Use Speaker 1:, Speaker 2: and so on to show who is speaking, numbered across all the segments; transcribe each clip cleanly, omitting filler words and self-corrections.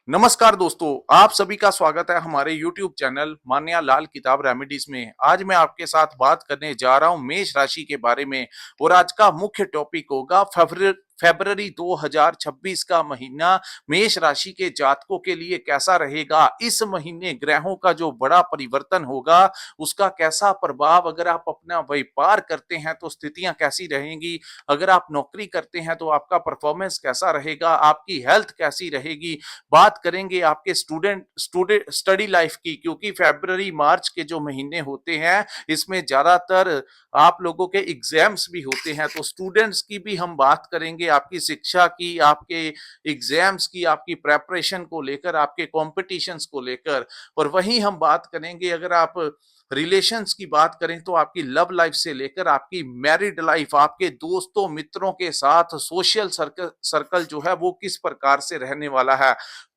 Speaker 1: नमस्कार दोस्तों, आप सभी का स्वागत है हमारे YouTube चैनल मान्या लाल किताब रेमेडीज में। आज मैं आपके साथ बात करने जा रहा हूं मेष राशि के बारे में और आज का मुख्य टॉपिक होगा फरवरी 2026 का महीना मेष राशि के जातकों के लिए कैसा रहेगा। इस महीने ग्रहों का जो बड़ा परिवर्तन होगा उसका कैसा प्रभाव, अगर आप अपना व्यापार करते हैं तो स्थितियां कैसी रहेंगी, अगर आप नौकरी करते हैं तो आपका परफॉर्मेंस कैसा रहेगा, आपकी हेल्थ कैसी रहेगी। बात करेंगे आपके स्टूडेंट स्टूडेंट स्टडी लाइफ की, क्योंकि फरवरी मार्च के जो महीने होते हैं इसमें ज्यादातर आप लोगों के एग्जाम्स भी होते हैं, तो स्टूडेंट्स की भी हम बात करेंगे, आपकी शिक्षा की, आपके एग्जाम्स की, आपकी प्रेपरेशन को लेकर, आपके कॉम्पिटिशन्स को लेकर। और वहीं हम बात करेंगे, अगर आप रिलेशंस की बात करें तो आपकी लव लाइफ से लेकर आपकी मैरिड लाइफ, आपके दोस्तों मित्रों के साथ सोशल सर्कल सर्कल जो है वो किस प्रकार से रहने वाला है।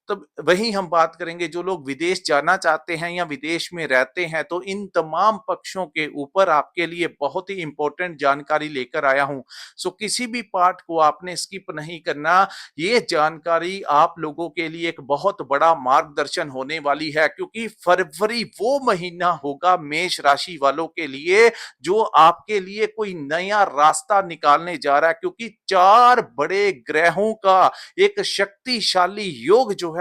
Speaker 1: तब वहीं हम बात करेंगे जो लोग विदेश जाना चाहते हैं या विदेश में रहते हैं, तो इन तमाम पक्षों के ऊपर आपके लिए बहुत ही इंपॉर्टेंट जानकारी लेकर आया हूं। सो किसी भी पार्ट को आपने स्किप नहीं करना। ये जानकारी आप लोगों के लिए एक बहुत बड़ा मार्गदर्शन होने वाली है, क्योंकि फरवरी वो महीना होगा मेष राशि वालों के लिए जो आपके लिए कोई नया रास्ता निकालने जा रहा है, क्योंकि चार बड़े ग्रहों का एक शक्तिशाली योग जो है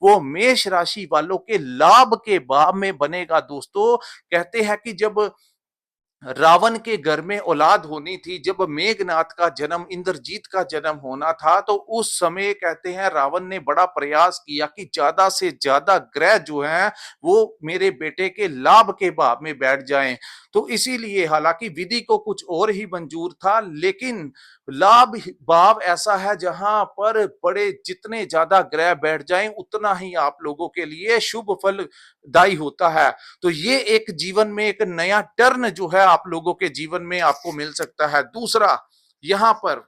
Speaker 1: वो मेष राशि वालों के लाभ के भाव में बनेगा। दोस्तों, कहते हैं कि जब रावण के घर में औलाद होनी थी, जब मेघनाथ का जन्म, इंद्रजीत का जन्म होना था, तो उस समय कहते हैं रावण ने बड़ा प्रयास किया कि ज्यादा से ज्यादा ग्रह जो हैं वो मेरे बेटे के लाभ के भाव में बैठ जाएं। तो इसीलिए हालांकि विधि को कुछ और ही मंजूर था, लेकिन लाभ भाव ऐसा है जहां पर बड़े जितने ज्यादा ग्रह बैठ जाएं उतना ही आप लोगों के लिए शुभ फलदायी होता है। तो ये एक जीवन में एक नया टर्न जो है आप लोगों के जीवन में आपको मिल सकता है। दूसरा, यहां पर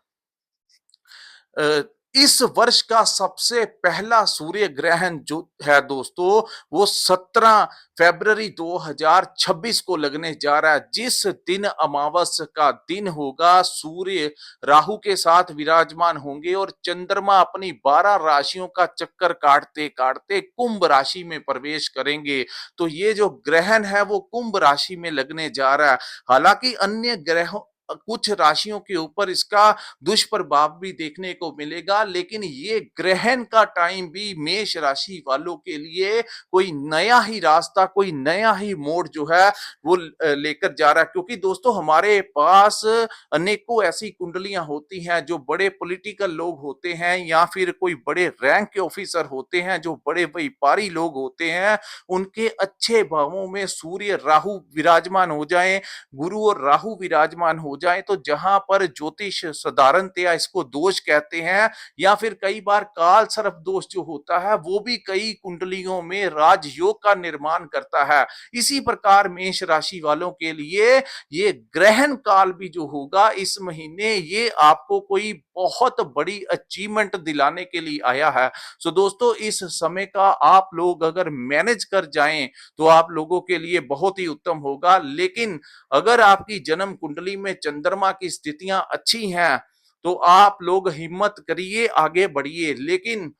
Speaker 1: अ, इस वर्ष का सबसे पहला सूर्य ग्रहण जो है दोस्तों वो 17 फरवरी 2026 को लगने जा रहा है। जिस दिन अमावस्या का दिन होगा, सूर्य राहु के साथ विराजमान होंगे और चंद्रमा अपनी 12 राशियों का चक्कर काटते काटते कुंभ राशि में प्रवेश करेंगे। तो ये जो ग्रहण है वो कुंभ राशि में लगने जा रहा है। हालांकि अन्य ग्रहों कुछ राशियों के ऊपर इसका दुष्प्रभाव भी देखने को मिलेगा, लेकिन ये ग्रहण का टाइम भी मेष राशि वालों के लिए कोई नया ही रास्ता, कोई नया ही मोड़ जो है वो लेकर जा रहा है। क्योंकि दोस्तों हमारे पास अनेकों ऐसी कुंडलियां होती हैं, जो बड़े पॉलिटिकल लोग होते हैं या फिर कोई बड़े रैंक के ऑफिसर होते हैं, जो बड़े व्यापारी लोग होते हैं, उनके अच्छे भावों में सूर्य राहु विराजमान हो जाएं, गुरु और राहु विराजमान हो जाए, तो जहां पर ज्योतिष साधारणतया इसको दोष कहते हैं, या फिर कई बार काल सर्प दोष जो होता है वो भी कई कुंडलियों में राजयोग का निर्माण करता है। इसी प्रकार मेष राशि वालों के लिए ये ग्रहण काल भी जो होगा इस महीने, ये आपको कोई बहुत बड़ी अचीवमेंट दिलाने के लिए आया है। सो दोस्तों, इस समय का आप लोग अगर मैनेज कर जाएं तो आप लोगों के लिए बहुत ही उत्तम होगा। लेकिन अगर आपकी जन्म कुंडली में चंद्रमा की स्थितियां अच्छी हैं तो आप लोग हिम्मत करिए, आगे बढ़िए। लेकिन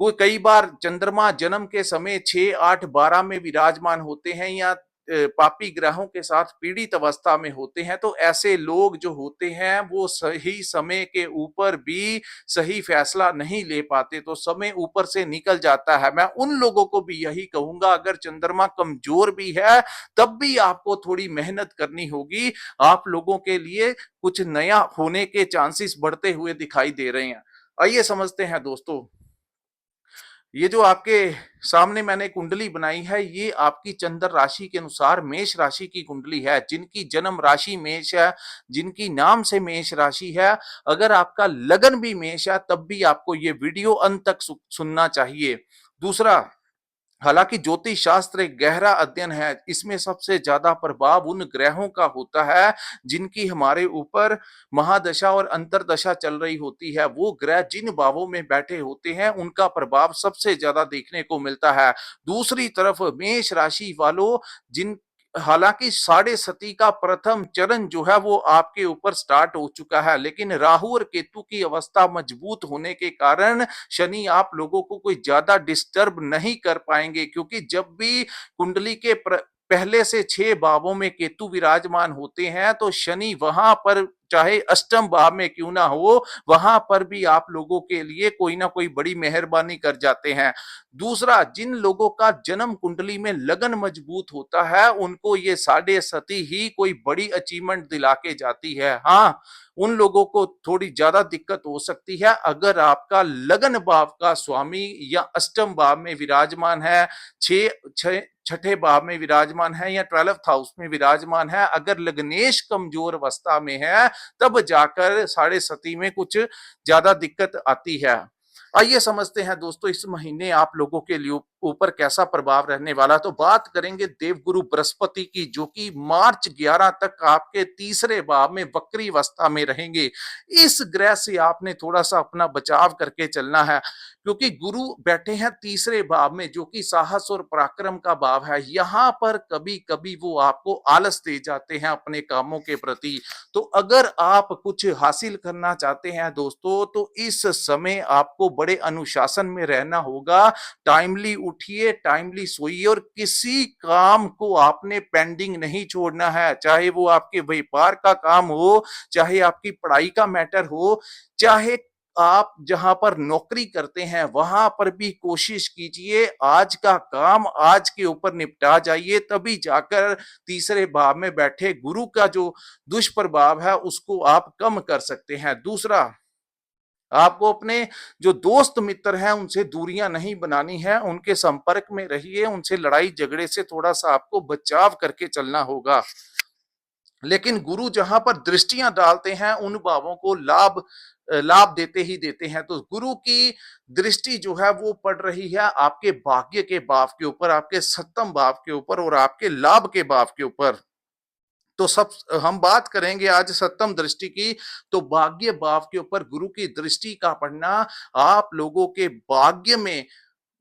Speaker 1: वो कई बार चंद्रमा जन्म के समय 6, 8, 12 में विराजमान होते हैं या पापी ग्रहों के साथ पीड़ित अवस्था में होते हैं, तो ऐसे लोग जो होते हैं वो सही समय के ऊपर भी सही फैसला नहीं ले पाते, तो समय ऊपर से निकल जाता है। मैं उन लोगों को भी यही कहूंगा, अगर चंद्रमा कमजोर भी है तब भी आपको थोड़ी मेहनत करनी होगी। आप लोगों के लिए कुछ नया होने के चांसेस बढ़ते हुए दिखाई दे रहे हैं। आइए समझते हैं दोस्तों, ये जो आपके सामने मैंने कुंडली बनाई है, ये आपकी चंद्र राशि के अनुसार मेष राशि की कुंडली है। जिनकी जन्म राशि मेष है, जिनकी नाम से मेष राशि है, अगर आपका लगन भी मेष है तब भी आपको ये वीडियो अंत तक सुनना चाहिए। दूसरा, हालांकि ज्योतिष शास्त्र एक गहरा अध्ययन है, इसमें सबसे ज्यादा प्रभाव उन ग्रहों का होता है जिनकी हमारे ऊपर महादशा और अंतरदशा चल रही होती है। वो ग्रह जिन भावों में बैठे होते हैं उनका प्रभाव सबसे ज्यादा देखने को मिलता है। दूसरी तरफ मेष राशि वालों, जिन हालांकि साढ़े सती का प्रथम चरण जो है वो आपके ऊपर स्टार्ट हो चुका है, लेकिन राहु और केतु की अवस्था मजबूत होने के कारण शनि आप लोगों को कोई ज्यादा डिस्टर्ब नहीं कर पाएंगे, क्योंकि जब भी कुंडली के पहले से 6 भावों में केतु विराजमान होते हैं तो शनि वहां पर चाहे अष्टम भाव में क्यों ना हो, वहां पर भी आप लोगों के लिए कोई ना कोई बड़ी मेहरबानी कर जाते हैं। दूसरा, जिन लोगों का जन्म कुंडली में लगन मजबूत होता है उनको ये साढ़े सती ही कोई बड़ी अचीवमेंट दिला के जाती है। हाँ, उन लोगों को थोड़ी ज्यादा दिक्कत हो सकती है अगर आपका लगन भाव का स्वामी या अष्टम भाव में विराजमान है, छठे भाव में विराजमान है या 12th हाउस में विराजमान है। अगर लग्नेश कमजोर अवस्था में है तब जाकर साढ़े सती में कुछ ज्यादा दिक्कत आती है। आइए समझते हैं दोस्तों इस महीने आप लोगों के लिए ऊपर कैसा प्रभाव रहने वाला। तो बात करेंगे देवगुरु बृहस्पति की, जो कि मार्च 11 तक आपके तीसरे भाव में वक्री अवस्था में रहेंगे। इस ग्रह से आपने थोड़ा सा अपना बचाव करके चलना है, क्योंकि गुरु बैठे हैं तीसरे भाव में जो कि साहस और पराक्रम का भाव है। यहाँ पर कभी कभी वो आपको आलस दे जाते हैं अपने कामों के प्रति। तो अगर आप कुछ हासिल करना चाहते हैं दोस्तों तो इस समय आपको बड़े अनुशासन में रहना होगा। टाइमली उठिए, टाइमली सोइए और किसी काम को आपने पेंडिंग नहीं छोड़ना है, चाहे वो आपके व्यापार का काम हो, चाहे आपकी पढ़ाई का मैटर हो, चाहे आप जहां पर नौकरी करते हैं वहां पर भी कोशिश कीजिए आज का काम आज के ऊपर निपटा जाइए, तभी जाकर तीसरे भाव में बैठे गुरु का जो दुष्प्रभाव है उसको आप कम कर सकते हैं। दूसरा, आपको अपने जो दोस्त मित्र हैं उनसे दूरियां नहीं बनानी है, उनके संपर्क में रहिए, उनसे लड़ाई झगड़े से थोड़ा सा आपको बचाव करके चलना होगा। लेकिन गुरु जहां पर दृष्टियां डालते हैं उन भावों को लाभ देते ही देते हैं। तो गुरु की दृष्टि जो है वो पड़ रही है आपके भाग्य के भाव के ऊपर, आपके सप्तम भाव के ऊपर और आपके लाभ के भाव के ऊपर। तो सब हम बात करेंगे आज सप्तम दृष्टि की। तो भाग्य भाव के ऊपर गुरु की दृष्टि का पड़ना आप लोगों के भाग्य में,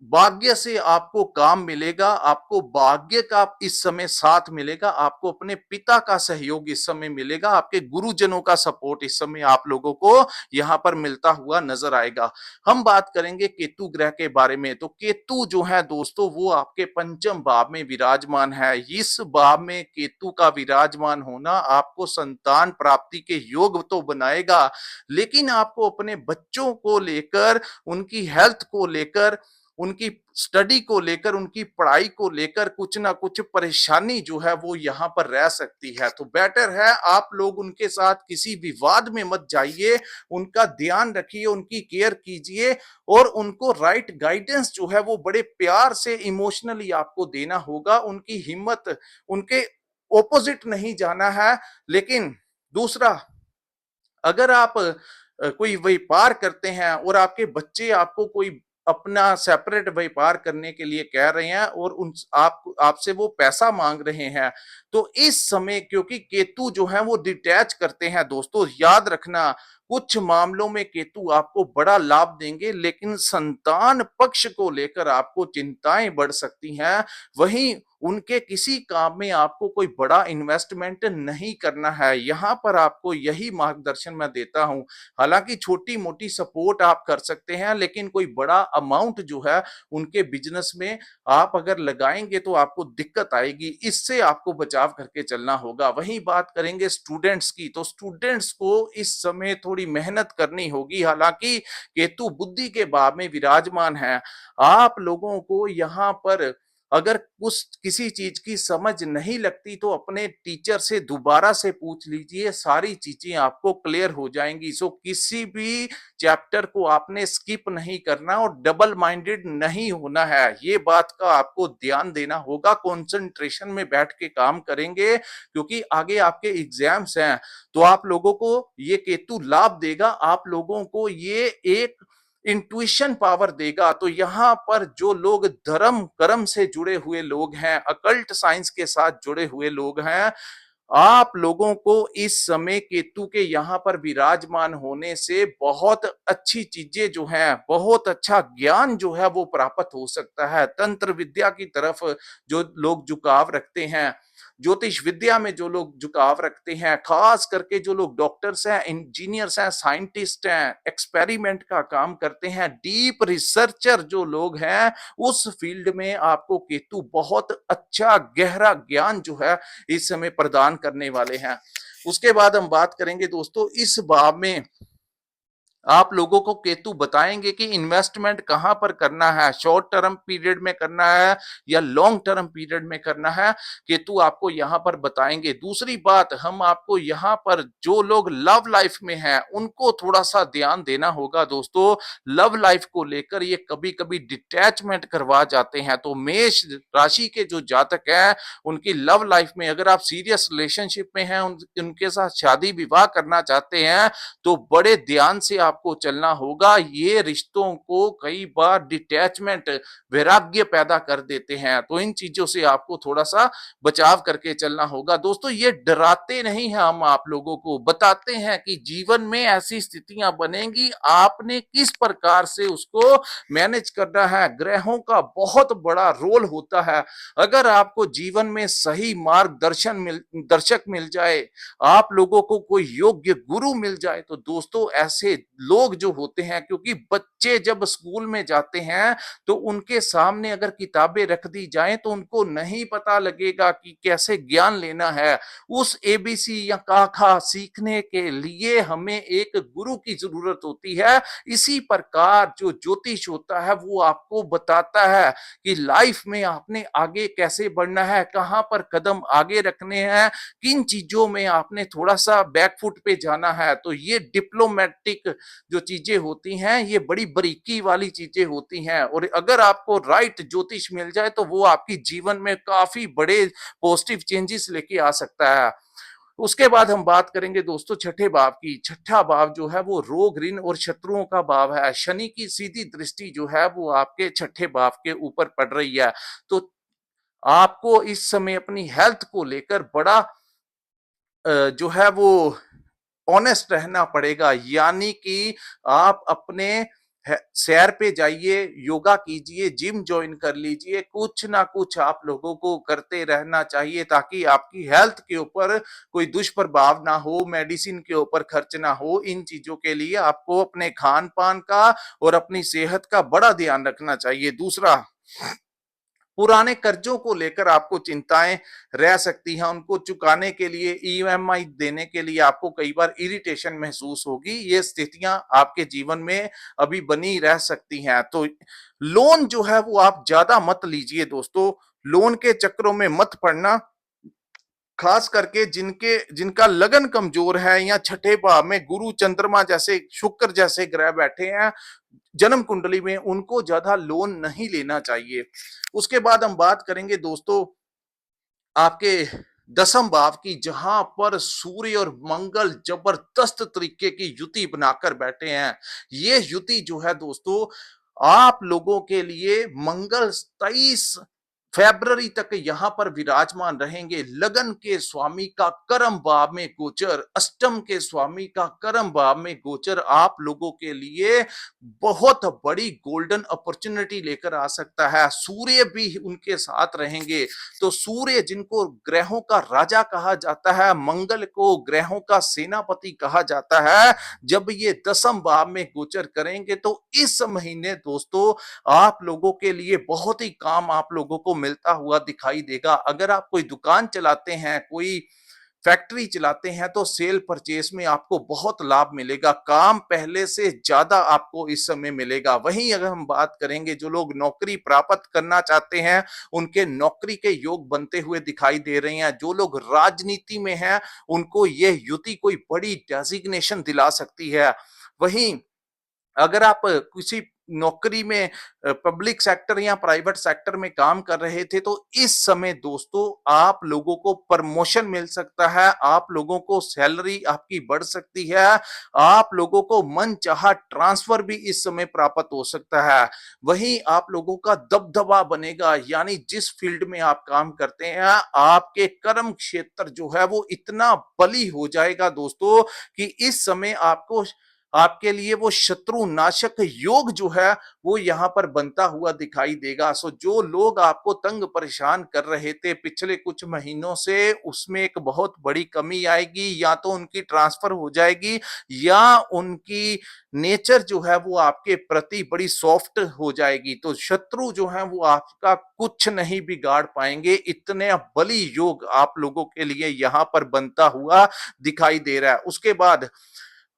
Speaker 1: भाग्य से आपको काम मिलेगा, आपको भाग्य का इस समय साथ मिलेगा, आपको अपने पिता का सहयोग इस समय मिलेगा, आपके गुरुजनों का सपोर्ट इस समय आप लोगों को यहां पर मिलता हुआ नजर आएगा। हम बात करेंगे केतु ग्रह के बारे में। तो केतु जो है दोस्तों वो आपके पंचम भाव में विराजमान है। इस भाव में केतु का विराजमान होना आपको संतान प्राप्ति के योग तो बनाएगा, लेकिन आपको अपने बच्चों को लेकर, उनकी हेल्थ को लेकर, उनकी स्टडी को लेकर, उनकी पढ़ाई को लेकर कुछ ना कुछ परेशानी जो है वो यहाँ पर रह सकती है। तो बेटर है आप लोग उनके साथ किसी विवाद में मत जाइए, उनका ध्यान रखिए, उनकी केयर कीजिए और उनको राइट गाइडेंस जो है वो बड़े प्यार से इमोशनली आपको देना होगा। उनकी हिम्मत, उनके ओपोजिट नहीं जाना है। लेकिन दूसरा, अगर आप कोई व्यापार करते हैं और आपके बच्चे आपको कोई अपना सेपरेट व्यापार करने के लिए कह रहे हैं और उन आपसे वो पैसा मांग रहे हैं, तो इस समय क्योंकि केतु जो है वो डिटैच करते हैं दोस्तों, याद रखना कुछ मामलों में केतु आपको बड़ा लाभ देंगे, लेकिन संतान पक्ष को लेकर आपको चिंताएं बढ़ सकती हैं। वहीं उनके किसी काम में आपको कोई बड़ा इन्वेस्टमेंट नहीं करना है, यहाँ पर आपको यही मार्गदर्शन मैं देता हूँ। हालांकि छोटी मोटी सपोर्ट आप कर सकते हैं, लेकिन कोई बड़ा अमाउंट जो है उनके बिजनेस में आप अगर लगाएंगे तो आपको दिक्कत आएगी, इससे आपको बचाव करके चलना होगा। वहीं बात करेंगे स्टूडेंट्स की। तो स्टूडेंट्स को इस समय थोड़ी मेहनत करनी होगी। हालांकि केतु बुद्धि के भाव में विराजमान है, आप लोगों को यहाँ पर अगर कुछ किसी चीज की समझ नहीं लगती तो अपने टीचर से दोबारा से पूछ लीजिए, सारी चीजें आपको क्लियर हो जाएंगी। सो किसी भी चैप्टर को आपने स्किप नहीं करना और डबल माइंडेड नहीं होना है, ये बात का आपको ध्यान देना होगा। कंसंट्रेशन में बैठ के काम करेंगे क्योंकि आगे आपके एग्जाम्स हैं। तो आप लोगों को ये केतु लाभ देगा, आप लोगों को ये एक इंट्यूशन पावर देगा। तो यहाँ पर जो लोग धर्म कर्म से जुड़े हुए लोग हैं, अकल्ट साइंस के साथ जुड़े हुए लोग हैं, आप लोगों को इस समय केतु के यहाँ पर विराजमान होने से बहुत अच्छी चीजें जो हैं, बहुत अच्छा ज्ञान जो है वो प्राप्त हो सकता है। तंत्र विद्या की तरफ जो लोग झुकाव रखते हैं, ज्योतिष विद्या में जो लोग झुकाव रखते हैं, खास करके जो लोग डॉक्टर्स हैं, इंजीनियर्स हैं, साइंटिस्ट हैं, एक्सपेरिमेंट का काम करते हैं, डीप रिसर्चर जो लोग हैं, उस फील्ड में आपको केतु बहुत अच्छा गहरा ज्ञान जो है इस समय प्रदान करने वाले हैं। उसके बाद हम बात करेंगे दोस्तों, इस भाव में आप लोगों को केतु बताएंगे कि इन्वेस्टमेंट कहां पर करना है, शॉर्ट टर्म पीरियड में करना है या लॉन्ग टर्म पीरियड में करना है, केतु आपको यहां पर बताएंगे। दूसरी बात, हम आपको यहां पर जो लोग लव लाइफ में हैं उनको थोड़ा सा ध्यान देना होगा दोस्तों। लव लाइफ को लेकर ये कभी कभी डिटैचमेंट करवा जाते हैं, तो मेष राशि के जो जातक हैं उनकी लव लाइफ में अगर आप सीरियस रिलेशनशिप में हैं, उनके साथ शादी विवाह करना चाहते हैं, तो बड़े ध्यान से आपको चलना होगा। ये रिश्तों को कई बार डिटैचमेंट, वैराग्य पैदा कर देते हैं, तो इन चीजों से आपको थोड़ा सा बचाव करके चलना होगा दोस्तों। ये डराते नहीं हैं, हम आप लोगों को बताते हैं कि जीवन में ऐसी स्थितियां बनेंगी, आपने किस प्रकार से उसको मैनेज करना है। ग्रहों का बहुत बड़ा रोल होता है। अगर आपको जीवन में सही मार्गदर्शन दर्शक मिल जाए, आप लोगों को कोई योग्य गुरु मिल जाए, तो दोस्तों ऐसे लोग जो होते हैं, क्योंकि बच्चे जब स्कूल में जाते हैं तो उनके सामने अगर किताबें रख दी जाएं तो उनको नहीं पता लगेगा कि कैसे ज्ञान लेना है। उस एबीसी या का खा सीखने के लिए हमें एक गुरु की जरूरत होती है। इसी प्रकार जो ज्योतिष होता है वो आपको बताता है कि लाइफ में आपने आगे कैसे बढ़ना है, कहां पर कदम आगे रखने हैं, किन चीजों में आपने थोड़ा सा बैकफुट पे जाना है। तो ये डिप्लोमेटिक जो चीजें होती हैं, ये बड़ी बारीकी वाली चीजें होती हैं, और अगर आपको राइट ज्योतिष मिल जाए तो वो आपकी जीवन में काफी बड़े पॉजिटिव चेंजेस लेके आ सकता है। उसके बाद हम बात करेंगे दोस्तों छठे भाव की। छठा भाव जो है वो रोग, ऋण और शत्रुओं का भाव है। शनि की सीधी दृष्टि जो है वो आपके छठे भाव के ऊपर पड़ रही है, तो आपको इस समय अपनी हेल्थ को लेकर बड़ा जो है वो ऑनेस्ट रहना पड़ेगा। यानी कि आप अपने सैर पे जाइए, योगा कीजिए, जिम ज्वाइन कर लीजिए, कुछ ना कुछ आप लोगों को करते रहना चाहिए ताकि आपकी हेल्थ के ऊपर कोई दुष्प्रभाव ना हो, मेडिसिन के ऊपर खर्च ना हो। इन चीजों के लिए आपको अपने खान पान का और अपनी सेहत का बड़ा ध्यान रखना चाहिए। दूसरा, पुराने कर्जों को लेकर आपको चिंताएं रह सकती हैं, उनको चुकाने के लिए, ईएमआई देने के लिए आपको कई बार इरिटेशन महसूस होगी। ये स्थितियां आपके जीवन में अभी बनी रह सकती हैं। तो लोन जो है वो आप ज्यादा मत लीजिए दोस्तों, लोन के चक्रों में मत पड़ना। खास करके जिनका लगन कमजोर है या छठे भाव में गुरु, चंद्रमा जैसे, शुक्र जैसे ग्रह बैठे हैं जन्म कुंडली में, उनको ज्यादा लोन नहीं लेना चाहिए। उसके बाद हम बात करेंगे दोस्तों आपके दसम भाव की, जहां पर सूर्य और मंगल जबरदस्त तरीके की युति बनाकर बैठे हैं। ये युति जो है दोस्तों आप लोगों के लिए, मंगल 23 फरवरी तक यहां पर विराजमान रहेंगे। लगन के स्वामी का कर्म भाव में गोचर, अष्टम के स्वामी का कर्म भाव में गोचर आप लोगों के लिए बहुत बड़ी गोल्डन अपॉर्चुनिटी लेकर आ सकता है। सूर्य भी उनके साथ रहेंगे, तो सूर्य जिनको ग्रहों का राजा कहा जाता है, मंगल को ग्रहों का सेनापति कहा जाता है, जब ये दसम भाव में गोचर करेंगे तो इस महीने दोस्तों आप लोगों के लिए बहुत ही काम आप लोगों को मिलता हुआ दिखाई देगा। अगर आप कोई दुकान चलाते हैं, कोई फैक्ट्री चलाते हैं, तो सेल परचेस में आपको बहुत लाभ मिलेगा, काम पहले से ज्यादा आपको इस समय मिलेगा। वहीं अगर हम बात करेंगे जो लोग नौकरी प्राप्त करना चाहते हैं, उनके नौकरी के योग बनते हुए दिखाई दे रहे हैं। जो लोग राजनीति में हैं, उनको यह युति कोई बड़ी डेजिग्नेशन दिला सकती है। वहीं अगर आप किसी नौकरी में, पब्लिक सेक्टर या प्राइवेट सेक्टर में काम कर रहे थे, तो इस समय दोस्तों आप लोगों को प्रमोशन मिल सकता है, आप लोगों को सैलरी आपकी बढ़ सकती है, आप लोगों को मनचाहा ट्रांसफर भी इस समय प्राप्त हो सकता है। वहीं आप लोगों का दबदबा बनेगा, यानी जिस फील्ड में आप काम करते हैं, आपके कर्म क्षेत्र जो है वो इतना बली हो जाएगा दोस्तों कि इस समय आपको आपके लिए वो शत्रुनाशक योग जो है वो यहाँ पर बनता हुआ दिखाई देगा। सो जो लोग आपको तंग परेशान कर रहे थे पिछले कुछ महीनों से, उसमें एक बहुत बड़ी कमी आएगी, या तो उनकी ट्रांसफर हो जाएगी या उनकी नेचर जो है वो आपके प्रति बड़ी सॉफ्ट हो जाएगी। तो शत्रु जो है वो आपका कुछ नहीं बिगाड़ पाएंगे। इतने बली योग आप लोगों के लिए यहाँ पर बनता हुआ दिखाई दे रहा है। उसके बाद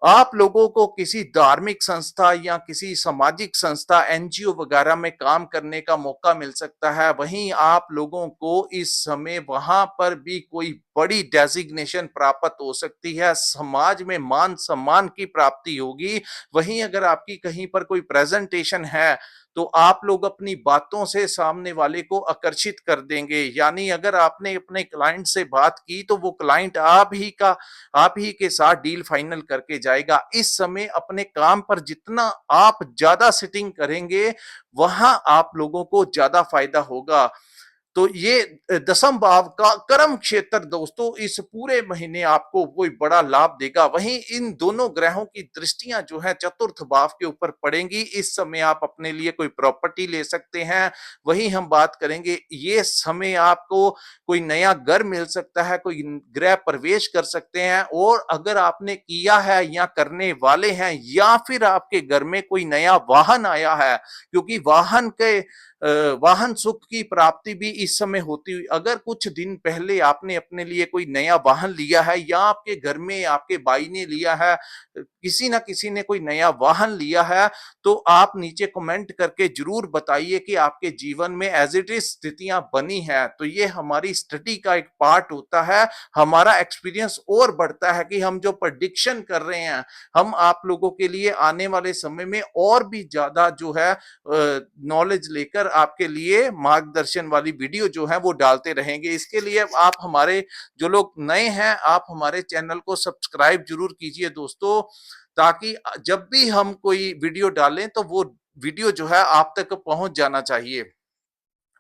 Speaker 1: आप लोगों को किसी धार्मिक संस्था या किसी सामाजिक संस्था एनजीओ वगैरह में काम करने का मौका मिल सकता है। वहीं आप लोगों को इस समय वहां पर भी कोई बड़ी डेजिग्नेशन प्राप्त हो सकती है, समाज में मान सम्मान की प्राप्ति होगी। वहीं अगर आपकी कहीं पर कोई प्रेजेंटेशन है तो आप लोग अपनी बातों से सामने वाले को आकर्षित कर देंगे। यानी अगर आपने अपने क्लाइंट से बात की तो वो क्लाइंट आप ही के साथ डील फाइनल करके जाएगा। इस समय अपने काम पर जितना आप ज्यादा सिटिंग करेंगे वहां आप लोगों को ज्यादा फायदा होगा। तो ये दसम भाव का कर्म क्षेत्र दोस्तों इस पूरे महीने आपको कोई बड़ा लाभ देगा। वहीं इन दोनों ग्रहों की दृष्टियां जो है चतुर्थ भाव के ऊपर पड़ेंगी। इस समय आप अपने लिए कोई प्रॉपर्टी ले सकते हैं। वहीं हम बात करेंगे ये समय आपको कोई नया घर मिल सकता है, कोई गृह प्रवेश कर सकते हैं। और अगर आपने किया है या करने वाले हैं या फिर आपके घर में कोई नया वाहन आया है, क्योंकि वाहन सुख की प्राप्ति भी इस समय होती हुई, अगर कुछ दिन पहले आपने अपने लिए कोई नया वाहन लिया है या आपके घर में आपके भाई ने लिया है, किसी ना किसी ने कोई नया वाहन लिया है, तो आप नीचे कमेंट करके जरूर बताइए कि आपके जीवन में एज इट इज स्थितियां बनी है। तो ये हमारी स्टडी का एक पार्ट होता है। हमारा एक्सपीरियंस और बढ़ता है कि हम जो प्रेडिक्शन कर रहे हैं हम आप लोगों के लिए आने वाले समय में और भी ज्यादा जो है नॉलेज लेकर आपके लिए मार्गदर्शन वाली वीडियो जो है वो डालते रहेंगे। इसके लिए आप हमारे जो लोग नए हैं आप हमारे चैनल को सब्सक्राइब जरूर कीजिए दोस्तों, ताकि जब भी हम कोई वीडियो डालें तो वो वीडियो जो है आप तक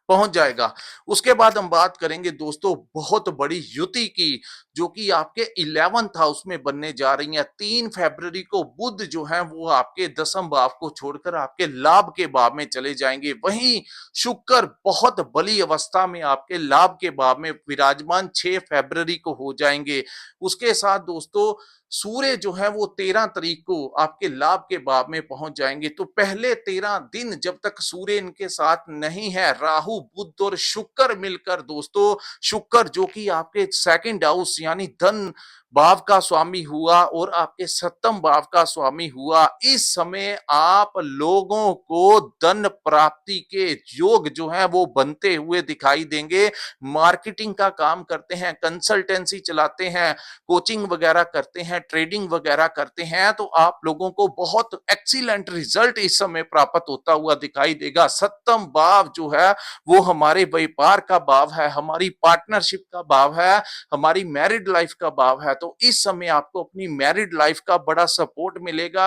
Speaker 1: पहुंच जाएगा। उसके बाद हम बात करेंगे दोस्तों बहुत बड़ी युति की, जो कि आपके 11th हाउस में बनने जा रही है। 3 फरवरी को बुध जो है वो आपके दसम भाव को छोड़कर आपके लाभ के भाव में चले जाएंगे। वहीं शुक्र बहुत बली अवस्था में आपके लाभ के भाव में विराजमान 6 फरवरी को हो जाएंगे। उसके साथ दोस्तों सूर्य जो है वो 13 तारीख को आपके लाभ के भाव में पहुंच जाएंगे। तो पहले 13 दिन जब तक सूर्य इनके साथ नहीं है, राहु बुध और शुक्र मिलकर दोस्तों, शुक्र जो कि आपके सेकंड हाउस यानी धन भाव का स्वामी हुआ और आपके सप्तम भाव का स्वामी हुआ, इस समय आप लोगों को धन प्राप्ति के योग जो है वो बनते हुए दिखाई देंगे। मार्केटिंग का काम करते हैं, कंसल्टेंसी चलाते हैं, कोचिंग वगैरह करते हैं, ट्रेडिंग वगैरह करते हैं, तो आप लोगों को बहुत एक्सीलेंट रिजल्ट इस समय प्राप्त होता हुआ दिखाई देगा। सप्तम भाव जो है वो हमारे व्यापार का भाव है, हमारी पार्टनरशिप का भाव है, हमारी मैरिड लाइफ का भाव है। तो इस समय आपको अपनी मैरिड लाइफ का बड़ा सपोर्ट मिलेगा।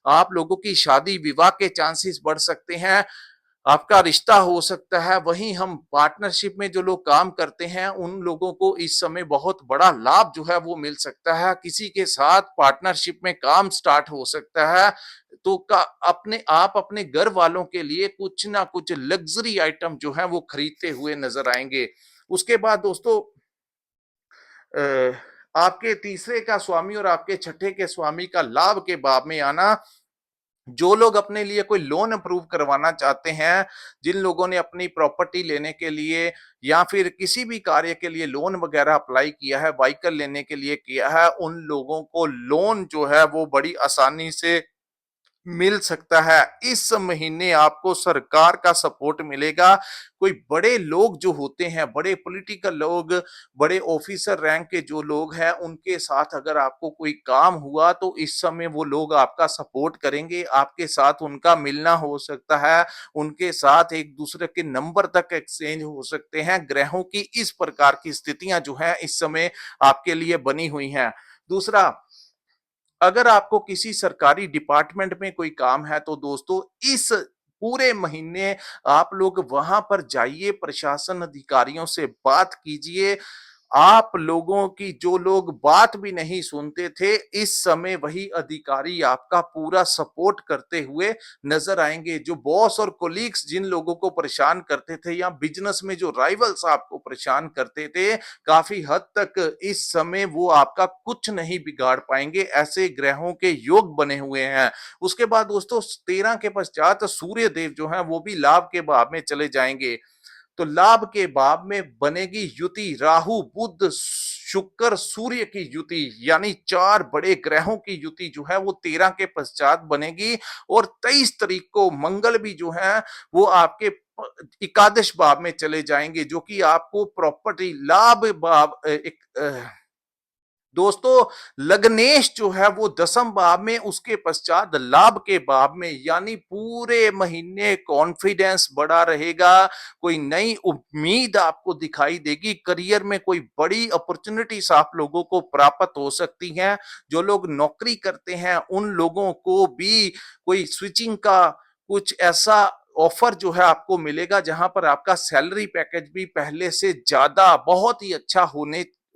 Speaker 1: आप लोगों की शादी विवाह के चांसेस बढ़ सकते हैं, आपका रिश्ता हो सकता है। वहीं हम पार्टनरशिप में जो लोग काम करते हैं उन लोगों को इस समय बहुत बड़ा लाभ जो है वो मिल सकता है। किसी के साथ पार्टनरशिप में काम स्टार्ट हो सकता है। तो आप अपने घर वालों के लिए कुछ ना कुछ लग्जरी आइटम जो है वो खरीदते हुए नजर आएंगे। उसके बाद दोस्तों अ, आपके तीसरे का स्वामी और आपके छठे के स्वामी का लाभ के भाव में आना, जो लोग अपने लिए कोई लोन अप्रूव करवाना चाहते हैं, जिन लोगों ने अपनी प्रॉपर्टी लेने के लिए या फिर किसी भी कार्य के लिए लोन वगैरह अप्लाई किया है, व्हीकल लेने के लिए किया है, उन लोगों को लोन जो है वो बड़ी आसानी से मिल सकता है। इस महीने आपको सरकार का सपोर्ट मिलेगा। कोई बड़े लोग जो होते हैं, बड़े पॉलिटिकल लोग, बड़े ऑफिसर रैंक के जो लोग हैं, उनके साथ अगर आपको कोई काम हुआ तो इस समय वो लोग आपका सपोर्ट करेंगे, आपके साथ उनका मिलना हो सकता है, उनके साथ एक दूसरे के नंबर तक एक्सचेंज हो सकते हैं। ग्रहों की इस प्रकार की स्थितियां जो हैं इस समय आपके लिए बनी हुई हैं। दूसरा, अगर आपको किसी सरकारी डिपार्टमेंट में कोई काम है तो दोस्तों इस पूरे महीने आप लोग वहां पर जाइए, प्रशासन अधिकारियों से बात कीजिए। आप लोगों की जो लोग बात भी नहीं सुनते थे, इस समय वही अधिकारी आपका पूरा सपोर्ट करते हुए नजर आएंगे। जो बॉस और कोलीग्स जिन लोगों को परेशान करते थे या बिजनेस में जो राइवल्स आपको परेशान करते थे, काफी हद तक इस समय वो आपका कुछ नहीं बिगाड़ पाएंगे। ऐसे ग्रहों के योग बने हुए हैं। उसके बाद दोस्तों 13 के पश्चात सूर्य देव जो है वो भी लाभ के भाव में चले जाएंगे। तो लाभ के भाव में बनेगी युति, राहु बुध शुक्र सूर्य की युति, यानी चार बड़े ग्रहों की युति जो है वो 13 के पश्चात बनेगी। और 23 तारीख को मंगल भी जो है वो आपके एकादश भाव में चले जाएंगे, जो कि आपको प्रॉपर्टी लाभ भाव दोस्तों लग्नेश जो है वो दसम भाव में, उसके पश्चात लाभ के भाव में, यानी पूरे महीने कॉन्फिडेंस बढ़ा रहेगा। कोई नई उम्मीद आपको दिखाई देगी। करियर में कोई बड़ी अपॉर्चुनिटीज आप लोगों को प्राप्त हो सकती हैं। जो लोग नौकरी करते हैं उन लोगों को भी कोई स्विचिंग का कुछ ऐसा ऑफर जो है आपको मिलेगा, जहां पर आपका सैलरी पैकेज भी पहले से ज्यादा बहुत ही अच्छा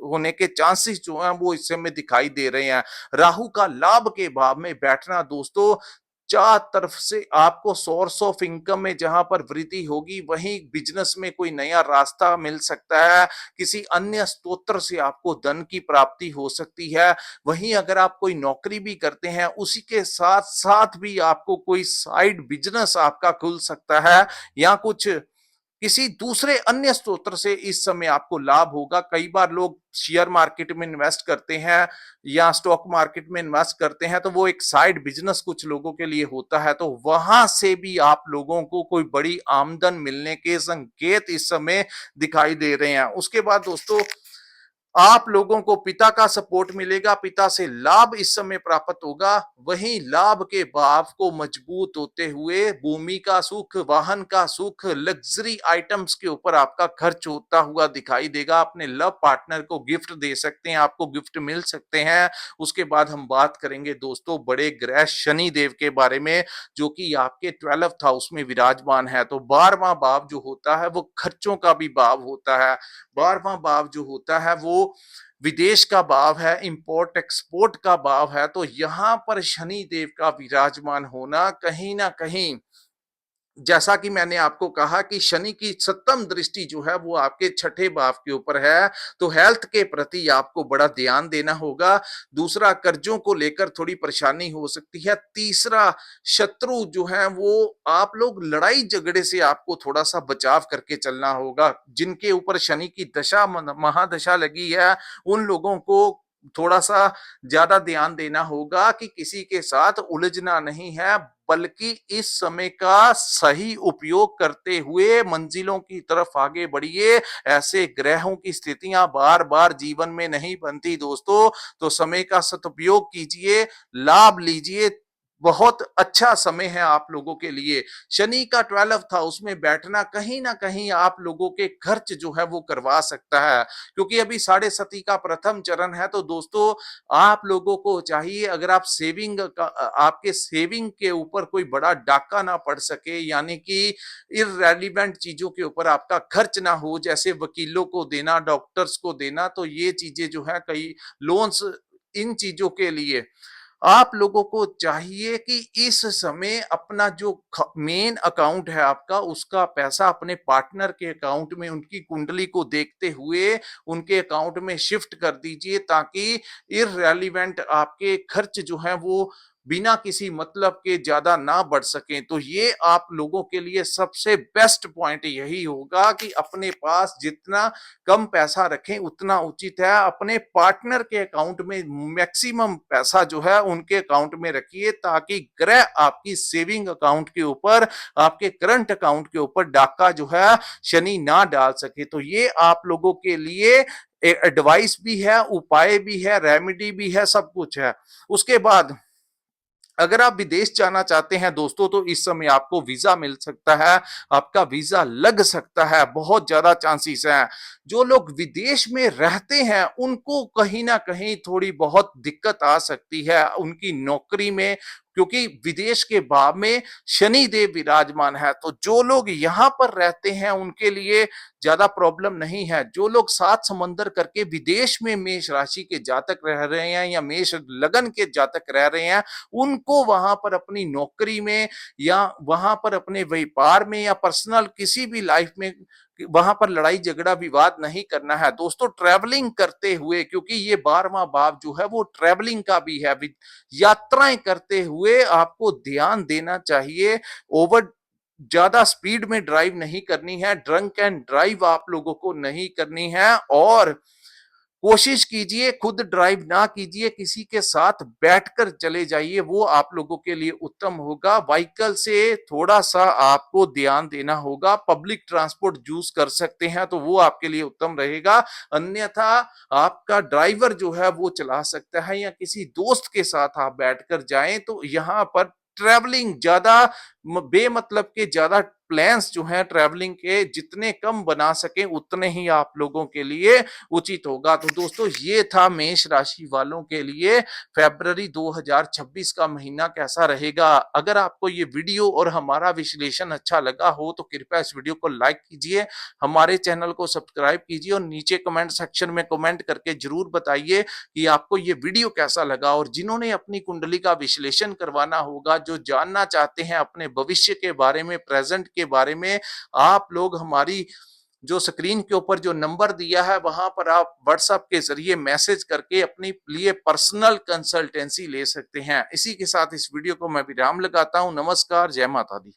Speaker 1: होने के चांसेस जो हैं वो इस समय दिखाई दे रहे हैं। राहु का लाभ के भाव में बैठना दोस्तों चार तरफ से आपको सोर्स ऑफ इनकम में जहां पर वृद्धि होगी, वहीं बिजनेस में कोई नया रास्ता मिल सकता है। किसी अन्य स्रोत से आपको धन की प्राप्ति हो सकती है। वहीं अगर आप कोई नौकरी भी करते हैं, उसी के साथ साथ भी आपको कोई साइड बिजनेस आपका खुल सकता है, या कुछ किसी दूसरे अन्य स्रोत से इस समय आपको लाभ होगा। कई बार लोग शेयर मार्केट में इन्वेस्ट करते हैं या स्टॉक मार्केट में इन्वेस्ट करते हैं, तो वो एक साइड बिजनेस कुछ लोगों के लिए होता है, तो वहां से भी आप लोगों को कोई बड़ी आमदन मिलने के संकेत इस समय दिखाई दे रहे हैं। उसके बाद दोस्तों आप लोगों को पिता का सपोर्ट मिलेगा, पिता से लाभ इस समय प्राप्त होगा। वहीं लाभ के भाव को मजबूत होते हुए भूमि का सुख, वाहन का सुख, लग्जरी आइटम्स के ऊपर आपका खर्च होता हुआ दिखाई देगा। अपने लव पार्टनर को गिफ्ट दे सकते हैं, आपको गिफ्ट मिल सकते हैं। उसके बाद हम बात करेंगे दोस्तों बड़े ग्रह शनि देव के बारे में, जो कि आपके 12th हाउस में विराजमान है। तो 12वां भाव जो होता है वो खर्चों का भी भाव होता है। 12वां भाव जो होता है वो विदेश का भाव है, इंपोर्ट एक्सपोर्ट का भाव है। तो यहां पर शनि देव का विराजमान होना कहीं ना कहीं, जैसा कि मैंने आपको कहा कि शनि की सप्तम दृष्टि जो है वो आपके छठे भाव के ऊपर है, तो हेल्थ के प्रति आपको बड़ा ध्यान देना होगा। दूसरा, कर्जों को लेकर थोड़ी परेशानी हो सकती है। तीसरा, शत्रु जो है वो आप लोग लड़ाई झगड़े से आपको थोड़ा सा बचाव करके चलना होगा। जिनके ऊपर शनि की दशा महादशा लगी है, उन लोगों को थोड़ा सा ज्यादा ध्यान देना होगा कि किसी के साथ उलझना नहीं है, बल्कि इस समय का सही उपयोग करते हुए मंजिलों की तरफ आगे बढ़िए। ऐसे ग्रहों की स्थितियां बार बार जीवन में नहीं बनती दोस्तों, तो समय का सदुपयोग कीजिए, लाभ लीजिए। बहुत अच्छा समय है आप लोगों के लिए। शनि का 12th हाउस में बैठना कहीं ना कहीं आप लोगों के खर्च जो है वो करवा सकता है, क्योंकि अभी साढ़े सती का प्रथम चरण है। तो दोस्तों आप लोगों को चाहिए, अगर आप सेविंग का आपके सेविंग के ऊपर कोई बड़ा डाका ना पड़ सके, यानी कि इररेलीवेंट चीजों के ऊपर आपका खर्च ना हो, जैसे वकीलों को देना, डॉक्टर्स को देना, तो ये चीजें जो है कई लोन्स, इन चीजों के लिए आप लोगों को चाहिए कि इस समय अपना जो मेन अकाउंट है आपका, उसका पैसा अपने पार्टनर के अकाउंट में उनकी कुंडली को देखते हुए उनके अकाउंट में शिफ्ट कर दीजिए, ताकि इररेलीवेंट आपके खर्च जो हैं वो बिना किसी मतलब के ज्यादा ना बढ़ सकें। तो ये आप लोगों के लिए सबसे बेस्ट पॉइंट यही होगा कि अपने पास जितना कम पैसा रखें उतना उचित है। अपने पार्टनर के अकाउंट में मैक्सिमम पैसा जो है उनके अकाउंट में रखिए, ताकि ग्रह आपकी सेविंग अकाउंट के ऊपर, आपके करंट अकाउंट के ऊपर डाका जो है शनि ना डाल सके। तो ये आप लोगों के लिए एडवाइस भी है, उपाय भी है, रेमेडी भी है, सब कुछ है। उसके बाद अगर आप विदेश जाना चाहते हैं दोस्तों, तो इस समय आपको वीजा मिल सकता है, आपका वीजा लग सकता है, बहुत ज्यादा चांसेस हैं। जो लोग विदेश में रहते हैं उनको कहीं ना कहीं थोड़ी बहुत दिक्कत आ सकती है उनकी नौकरी में, क्योंकि विदेश के भाव में शनि देव विराजमान है। तो जो लोग यहाँ पर रहते हैं उनके लिए ज्यादा प्रॉब्लम नहीं है। जो लोग सात समंदर करके विदेश में मेष राशि के जातक रह रहे हैं या मेष लगन के जातक रह रहे हैं, उनको वहां पर अपनी नौकरी में या वहां पर अपने व्यापार में या पर्सनल किसी भी लाइफ में वहां पर लड़ाई झगड़ा विवाद नहीं करना है। दोस्तों ट्रैवलिंग करते हुए, क्योंकि ये 12वां भाव जो है वो ट्रैवलिंग का भी है, यात्राएं करते हुए आपको ध्यान देना चाहिए। ओवर ज्यादा स्पीड में ड्राइव नहीं करनी है, ड्रंक एंड ड्राइव आप लोगों को नहीं करनी है। और कोशिश कीजिए खुद ड्राइव ना कीजिए, किसी के साथ बैठकर चले जाइए, वो आप लोगों के लिए उत्तम होगा। व्हीकल से थोड़ा सा आपको ध्यान देना होगा। पब्लिक ट्रांसपोर्ट यूज कर सकते हैं तो वो आपके लिए उत्तम रहेगा। अन्यथा आपका ड्राइवर जो है वो चला सकता है या किसी दोस्त के साथ आप बैठकर जाएं। तो यहाँ पर ट्रैवलिंग ज्यादा बेमतलब के ज्यादा प्लान्स जो हैं ट्रैवलिंग के जितने कम बना सके उतने ही आप लोगों के लिए उचित होगा। तो दोस्तों ये था मेष राशि वालों के लिए फरवरी 2026 का महीना कैसा रहेगा। अगर आपको ये वीडियो और हमारा विश्लेषण अच्छा लगा हो तो कृपया इस वीडियो को लाइक कीजिए, हमारे चैनल को सब्सक्राइब कीजिए और नीचे कमेंट सेक्शन में कमेंट करके जरूर बताइए कि आपको ये वीडियो कैसा लगा। और जिन्होंने अपनी कुंडली का विश्लेषण करवाना होगा, जो जानना चाहते हैं अपने भविष्य के बारे में, प्रेजेंट के बारे में, आप लोग हमारी जो स्क्रीन के ऊपर जो नंबर दिया है वहां पर आप व्हाट्सएप के जरिए मैसेज करके अपने लिए पर्सनल कंसल्टेंसी ले सकते हैं। इसी के साथ इस वीडियो को मैं विराम लगाता हूं। नमस्कार, जय माता दी।